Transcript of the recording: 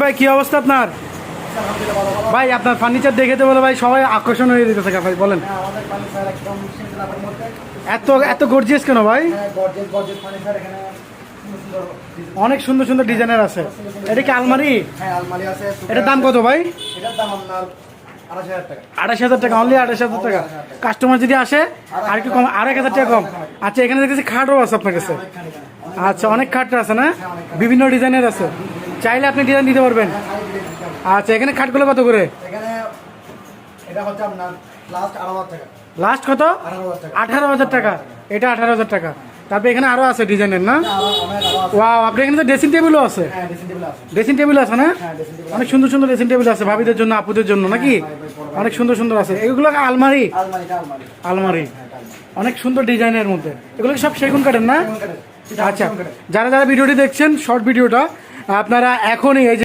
ভাই কি অবস্থা আপনার? ভাই আপনার ফার্নিচার দেখে তো বলে ভাই সবাই আকর্ষণ হয়ে যেতেছে ভাই, বলেন এত এত গর্জিয়াস কেন ভাই? অনেক সুন্দর সুন্দর ডিজাইনের আছে। এটা কি আলমারি? এটার দাম কত ভাই? 28,000 টাকা, অনলি 28,000 টাকা। কাস্টমার যদি আসে আর কি কম, 1,000 টাকা কম। আচ্ছা, এখানে দেখতেছি খাটও আছে আপনার কাছে। আচ্ছা, অনেক খাট আছে না, বিভিন্ন ডিজাইনের আছে, চাইলে আপনি ডিজাইন দিতে পারবেন। আচ্ছা, এখানে খাটগুলো কত করে? লাস্ট কত? 18,000 টাকা। এটা 18,000 টাকা। তারপরে এখানে আরো আছে ডিজাইনের না? ওয়াও, আপনি এখানে তো ড্রেসিং টেবিলও আছে। ড্রেসিং টেবিল আছে না? অনেক সুন্দর সুন্দর ড্রেসিং টেবিল আছে ভাবিদের জন্য, আপুদের জন্য নাকি? অনেক সুন্দর সুন্দর আছে। এগুলো আলমারি? আলমারি অনেক সুন্দর ডিজাইনের মধ্যে। এগুলো সব সেগুন কাঠের না? আচ্ছা, যারা যারা ভিডিওটি দেখছেন, শর্ট ভিডিওটা, আপনারা এখনই এই যে